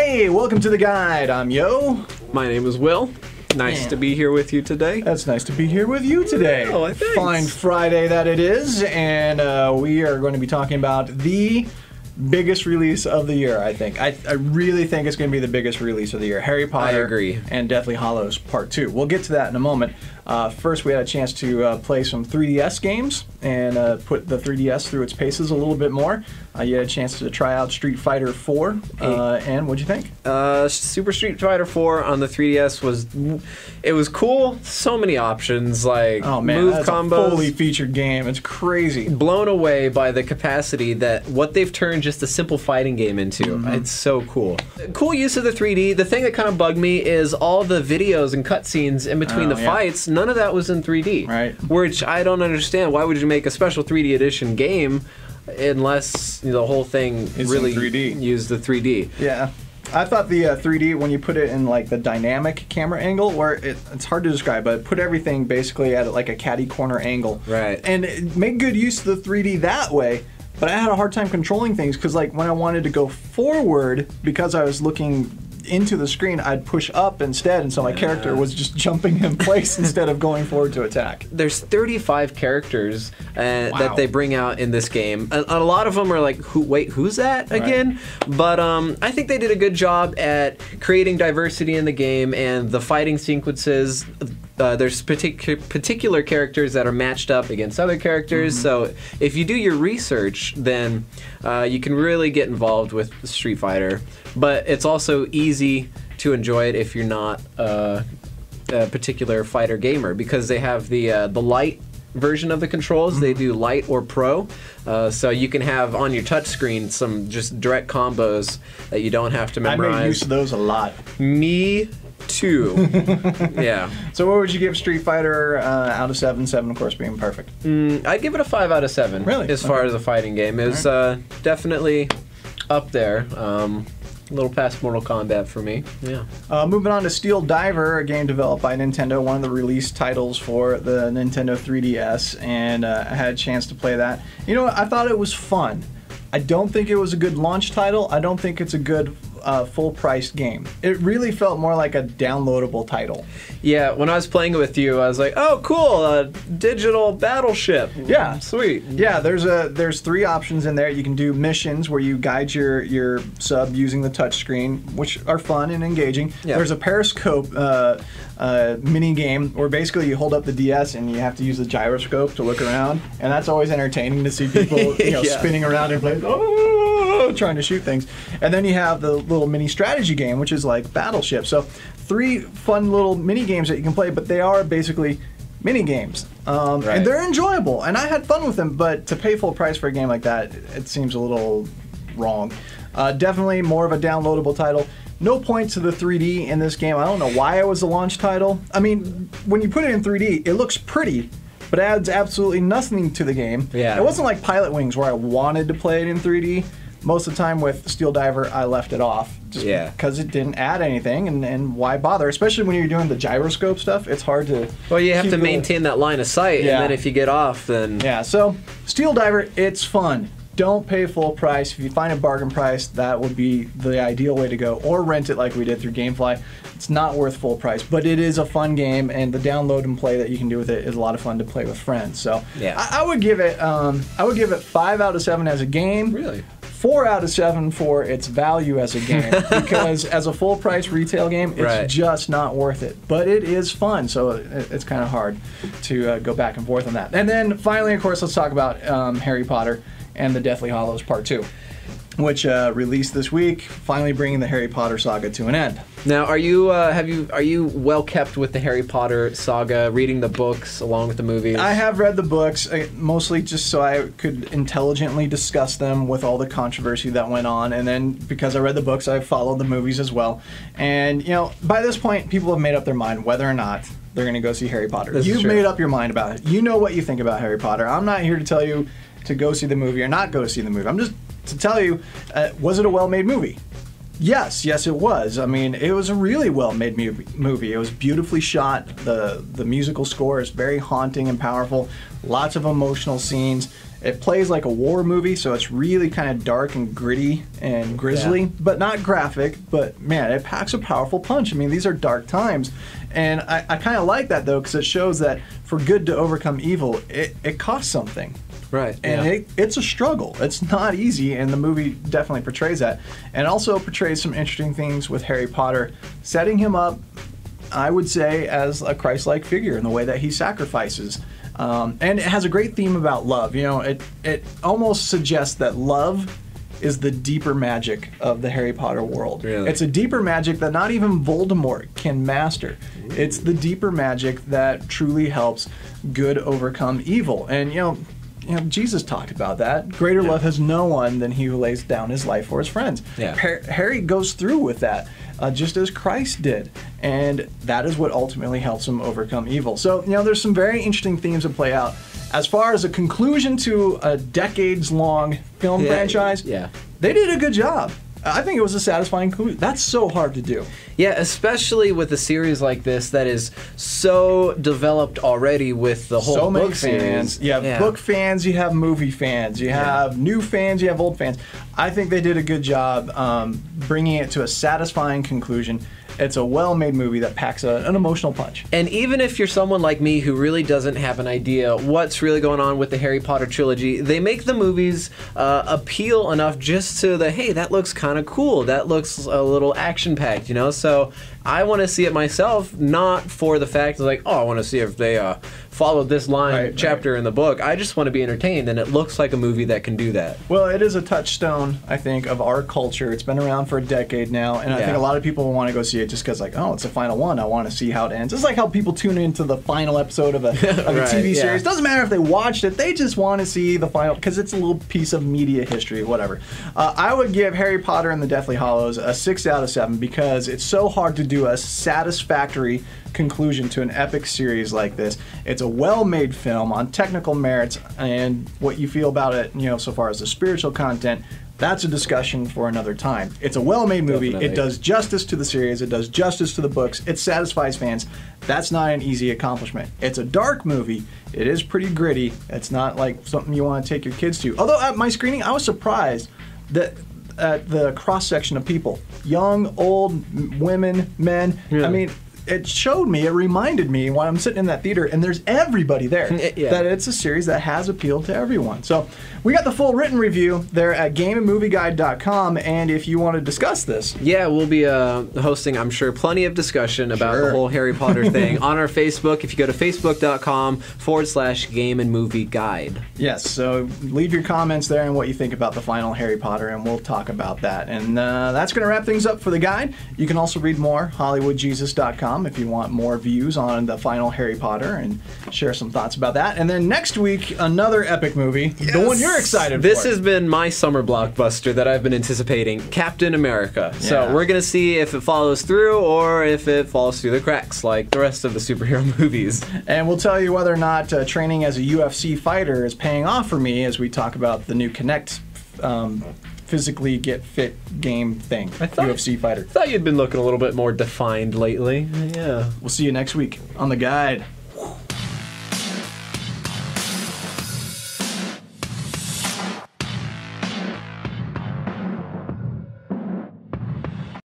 Hey, welcome to the guide. I'm Yo. My name is Will. Nice to be here with you today. That's nice to be here with you today. Oh, thanks. Fine Friday that it is, and we are going to be talking about the biggest release of the year, I think. I really think it's going to be the biggest release of the year. Harry Potter. I agree. And Deathly Hallows Part 2. We'll get to that in a moment. First, we had a chance to play some 3DS games and put the 3DS through its paces a little bit more. You had a chance to try out Street Fighter 4, and what'd you think? Super Street Fighter 4 on the 3DS was cool. So many options, like move that's combos. A fully featured game. It's crazy. Blown away by the capacity that what they've turned just a simple fighting game into. It's so cool. Cool use of the 3D. The thing that kind of bugged me is all the videos and cutscenes in between the fights. None of that was in 3D. Right. Which I don't understand. Why would you make a special 3D edition game unless the whole thing really used the 3D? Yeah. I thought the 3D, when you put it in like the dynamic camera angle, where it's hard to describe, but put everything basically at like a catty corner angle. Right. And it made good use of the 3D that way, but I had a hard time controlling things because like when I wanted to go forward, because I was looking into the screen, I'd push up instead, and so my character was just jumping in place instead of going forward to attack. There's 35 characters that they bring out in this game. A lot of them are like, who's that again? Right. But I think they did a good job at creating diversity in the game, and the fighting sequences, there's particular characters that are matched up against other characters, so if you do your research, then you can really get involved with Street Fighter. But it's also easy to enjoy it if you're not a particular fighter gamer, because they have the light version of the controls. They do light or pro, so you can have on your touchscreen some just direct combos that you don't have to memorize. I made use of those a lot. Me too. Yeah. So what would you give Street Fighter out of 7? 7, of course, being perfect. I'd give it a 5 out of 7. Really? As far as a fighting game. It was definitely up there. A little past Mortal Kombat for me. Yeah. Moving on to Steel Diver, a game developed by Nintendo, one of the release titles for the Nintendo 3DS, and I had a chance to play that. You know what? I thought it was fun. I don't think it was a good launch title. I don't think it's a good full-priced game. It really felt more like a downloadable title. Yeah, when I was playing it with you, I was like, oh, cool, digital battleship. Yeah. Sweet. Yeah, there's 3 options in there. You can do missions where you guide your sub using the touchscreen, which are fun and engaging. Yeah. There's a periscope mini game where basically you hold up the DS and you have to use the gyroscope to look around, and that's always entertaining to see people spinning around and playing, trying to shoot things. And then you have the little mini strategy game, which is like Battleship. So 3 fun little mini games that you can play, but they are basically mini games, and they're enjoyable, and I had fun with them. But to pay full price for a game like that, it seems a little wrong. Definitely more of a downloadable title. No points to the 3D in this game. I don't know why it was a launch title. I mean, when you put it in 3D, it looks pretty, but it adds absolutely nothing to the game. Yeah. It wasn't like Pilot Wings where I wanted to play it in 3D. Most of the time with Steel Diver, I left it off just because it didn't add anything, and why bother? Especially when you're doing the gyroscope stuff, it's hard to. Well, you have to maintain that line of sight, and then if you get off, then. Yeah, so Steel Diver, it's fun. Don't pay full price. If you find a bargain price, that would be the ideal way to go, or rent it like we did through GameFly. It's not worth full price, but it is a fun game, and the download and play that you can do with it is a lot of fun to play with friends. So I would give it 5 out of 7 as a game. Really? 4 out of 7 for its value as a game, because as a full price retail game, it's just not worth it. But it is fun, so it's kind of hard to go back and forth on that. And then finally, of course, let's talk about Harry Potter and the Deathly Hallows Part 2, which released this week, finally bringing the Harry Potter saga to an end. Now, are you well kept with the Harry Potter saga, reading the books along with the movies? I have read the books, mostly just so I could intelligently discuss them with all the controversy that went on, and then because I read the books, I followed the movies as well. And, by this point, people have made up their mind whether or not they're going to go see Harry Potter. You've made up your mind about it. You know what you think about Harry Potter. I'm not here to tell you to go see the movie or not go see the movie. I'm just to tell you, was it a well-made movie? Yes, it was. I mean, it was a really well-made movie. It was beautifully shot. The musical score is very haunting and powerful. Lots of emotional scenes. It plays like a war movie, so it's really kind of dark and gritty and grisly, but not graphic. But man, it packs a powerful punch. I mean, these are dark times. And I kind of like that, though, because it shows that for good to overcome evil, it costs something. Right. And it's a struggle. It's not easy, and the movie definitely portrays that. And also portrays some interesting things with Harry Potter, setting him up, I would say, as a Christ-like figure in the way that he sacrifices. And it has a great theme about love. You know, it almost suggests that love is the deeper magic of the Harry Potter world. Really? It's a deeper magic that not even Voldemort can master. It's the deeper magic that truly helps good overcome evil. And, you know, Jesus talked about that. Greater love has no one than he who lays down his life for his friends. Yeah. Harry goes through with that, just as Christ did. And that is what ultimately helps him overcome evil. So, you know, there's some very interesting themes that play out. As far as a conclusion to a decades-long film franchise, they did a good job. I think it was a satisfying conclusion. That's so hard to do. Yeah, especially with a series like this that is so developed already with the whole so book many fans. series. You have book fans, you have movie fans, you have new fans, you have old fans. I think they did a good job bringing it to a satisfying conclusion. It's a well-made movie that packs an emotional punch. And even if you're someone like me who really doesn't have an idea what's really going on with the Harry Potter trilogy, they make the movies appeal enough just to the, hey, that looks kind of cool. That looks a little action-packed, you know? So I want to see it myself, not for the fact of like, oh, I want to see if they followed this line chapter in the book. I just want to be entertained, and it looks like a movie that can do that. Well, it is a touchstone, I think, of our culture. It's been around for a decade now, and I think a lot of people want to go see it just because, like, oh, it's the final one. I want to see how it ends. It's like how people tune into the final episode of a TV series. Doesn't matter if they watched it. They just want to see the final, because it's a little piece of media history, whatever. I would give Harry Potter and the Deathly Hallows a 6 out of 7 because it's so hard to do a satisfactory conclusion to an epic series like this. It's a well-made film on technical merits, and what you feel about it, you know, so far as the spiritual content, that's a discussion for another time. It's a well-made movie. Definitely. It does justice to the series. It does justice to the books. It satisfies fans. That's not an easy accomplishment. It's a dark movie. It is pretty gritty. It's not like something you want to take your kids to. Although at my screening, I was surprised that at the cross-section of people, young, old, women, men. I mean, it showed me, it reminded me when I'm sitting in that theater and there's everybody there, that it's a series that has appealed to everyone. So we got the full written review there at gameandmovieguide.com, and if you want to discuss this. Yeah, we'll be hosting, I'm sure, plenty of discussion about the whole Harry Potter thing on our Facebook. If you go to facebook.com/gameandmovieguide. Yes, so leave your comments there and what you think about the final Harry Potter, and we'll talk about that. And that's going to wrap things up for the guide. You can also read more, HollywoodJesus.com, if you want more views on the final Harry Potter and share some thoughts about that. And then next week, another epic movie, the one you're excited for. This has been my summer blockbuster that I've been anticipating, Captain America. So we're going to see if it follows through or if it falls through the cracks like the rest of the superhero movies. And we'll tell you whether or not training as a UFC fighter is paying off for me as we talk about the new Kinect physically get fit game thing. UFC fighter. I thought you'd been looking a little bit more defined lately. Yeah. We'll see you next week on The Guide.